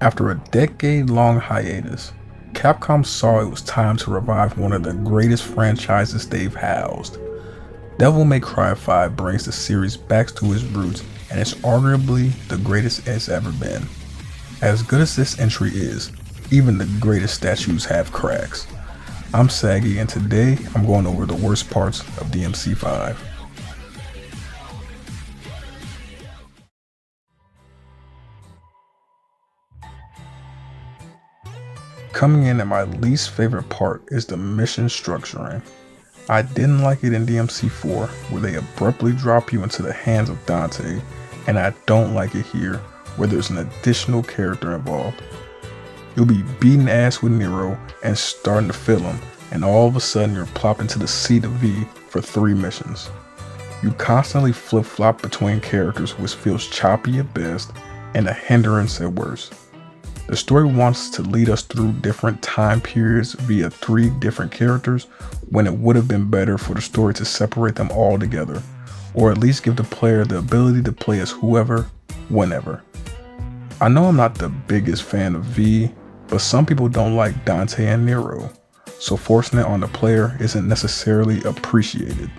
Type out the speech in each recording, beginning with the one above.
After a decade-long hiatus, Capcom saw it was time to revive one of the greatest franchises they've housed. Devil May Cry 5 brings the series back to its roots, and it's arguably the greatest it's ever been. As good as this entry is, even the greatest statues have cracks. I'm Saggi, and today I'm going over the worst parts of DMC 5. Coming in at my least favorite part is the mission structuring. I didn't like it in DMC 4, where they abruptly drop you into the hands of Dante, and I don't like it here, where there's an additional character involved. You'll be beating ass with Nero and starting to feel him, and all of a sudden you're plopped into the seat of V for 3 missions. You constantly flip-flop between characters, which feels choppy at best and a hindrance at worst. The story wants to lead us through different time periods via 3 different characters, when it would have been better for the story to separate them all together, or at least give the player the ability to play as whoever, whenever. I know I'm not the biggest fan of V, but some people don't like Dante and Nero, so forcing it on the player isn't necessarily appreciated.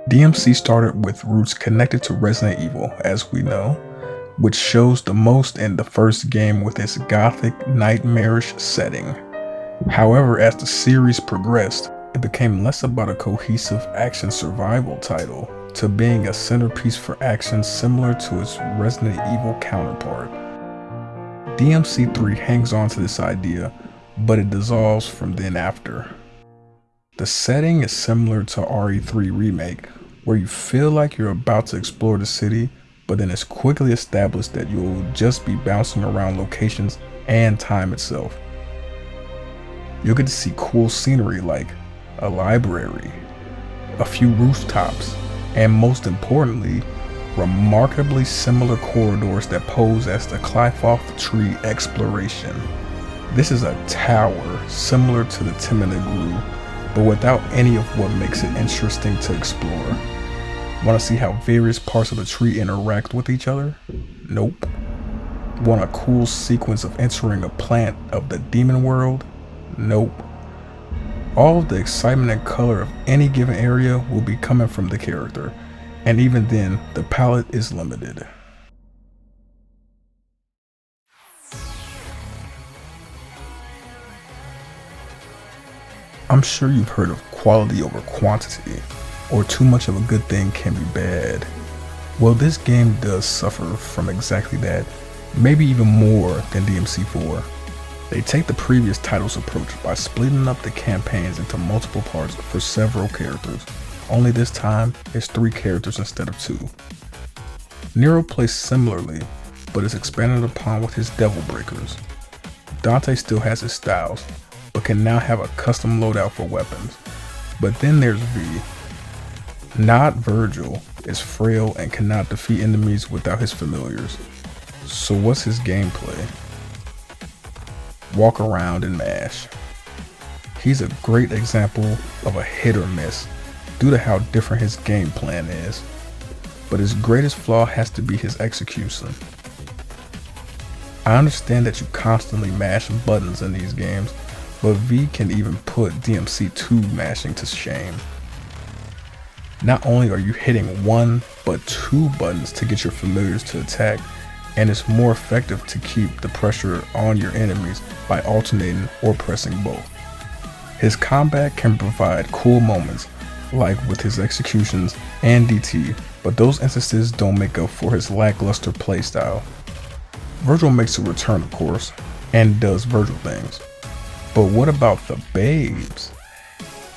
DMC started with roots connected to Resident Evil, as we know, which shows the most in the first game with its gothic, nightmarish setting. However, as the series progressed, it became less about a cohesive action survival title to being a centerpiece for action similar to its Resident Evil counterpart. DMC 3 hangs on to this idea, but it dissolves from then after. The setting is similar to RE3 Remake, where you feel like you're about to explore the city, but then it's quickly established that you'll just be bouncing around locations and time itself. You'll get to see cool scenery like a library, a few rooftops, and most importantly, remarkably similar corridors that pose as the climb off the tree exploration. This is a tower similar to the Timonigrue, but without any of what makes it interesting to explore. Want to see how various parts of the tree interact with each other? Nope. Want a cool sequence of entering a plant of the demon world? Nope. All of the excitement and color of any given area will be coming from the character, and even then, the palette is limited. I'm sure you've heard of quality over quantity, or too much of a good thing can be bad. Well, this game does suffer from exactly that, maybe even more than DMC 4. They take the previous title's approach by splitting up the campaigns into multiple parts for several characters, only this time it's 3 characters instead of 2. Nero plays similarly, but is expanded upon with his Devil Breakers. Dante still has his styles, but can now have a custom loadout for weapons. But then there's V. Not Virgil is frail and cannot defeat enemies without his familiars. So what's his gameplay? Walk around and mash. He's a great example of a hit or miss due to how different his game plan is. But his greatest flaw has to be his execution. I understand that you constantly mash buttons in these games, but V can even put DMC 2 mashing to shame. Not only are you hitting 1, but 2 buttons to get your familiars to attack, and it's more effective to keep the pressure on your enemies by alternating or pressing both. His combat can provide cool moments, like with his executions and DT, but those instances don't make up for his lackluster playstyle. Virgil makes a return, of course, and does Virgil things. But what about the babes?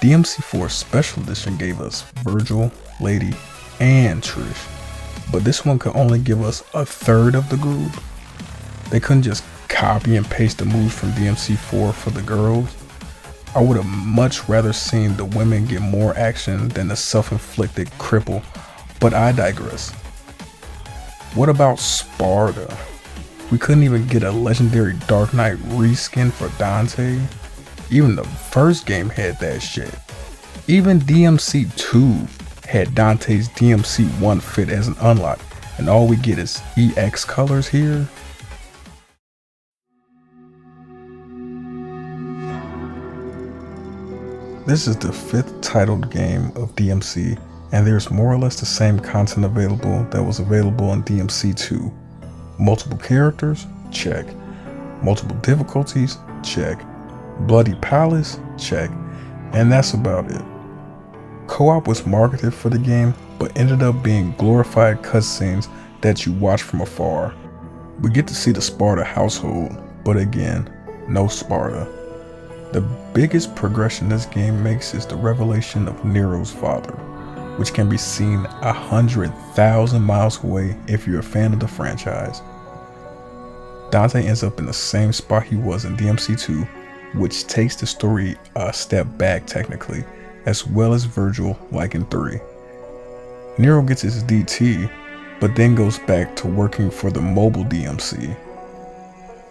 DMC 4 Special Edition gave us Virgil, Lady, and Trish, but this one could only give us a third of the group. They couldn't just copy and paste the moves from DMC 4 for the girls. I would have much rather seen the women get more action than the self-inflicted cripple, but I digress. What about Sparta? We couldn't even get a legendary Dark Knight reskin for Dante. Even the first game had that shit. Even DMC 2 had Dante's DMC1 fit as an unlock, and all we get is EX colors here. This is the 5th titled game of DMC, and there's more or less the same content available that was available in DMC 2. Multiple characters? Check. Multiple difficulties? Check. Bloody Palace? Check. And that's about it. Co-op was marketed for the game, but ended up being glorified cutscenes that you watch from afar. We get to see the Sparta household, but again, no Sparta. The biggest progression this game makes is the revelation of Nero's father, which can be seen 100,000 miles away if you're a fan of the franchise. Dante ends up in the same spot he was in DMC2, which takes the story a step back technically, as well as Virgil like in 3. Nero gets his DT, but then goes back to working for the mobile DMC.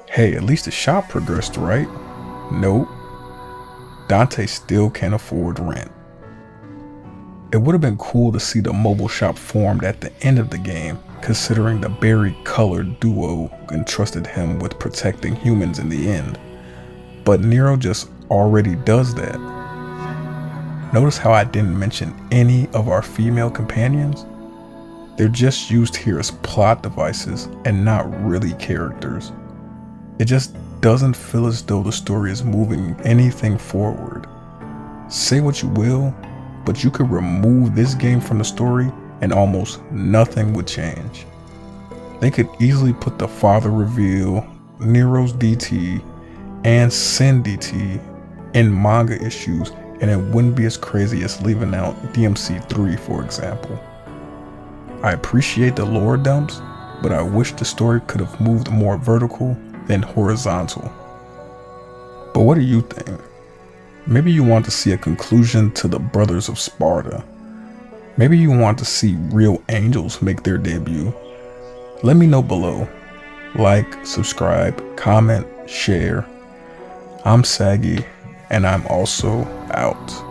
Hey, at least the shop progressed, right? Nope. Dante still can't afford rent. It would have been cool to see the mobile shop formed at the end of the game, considering the berry-colored duo entrusted him with protecting humans in the end. But Nero just already does that. Notice how I didn't mention any of our female companions? They're just used here as plot devices and not really characters. It just doesn't feel as though the story is moving anything forward. Say what you will, but you could remove this game from the story and almost nothing would change. They could easily put the father reveal, Nero's DT, and Sin DT in manga issues, and it wouldn't be as crazy as leaving out DMC 3, for example. I appreciate the lore dumps, but I wish the story could have moved more vertical than horizontal. But what do you think? Maybe you want to see a conclusion to the Brothers of Sparta. Maybe you want to see real angels make their debut. Let me know below. Like, subscribe, comment, share. I'm Saggi, and I'm also out.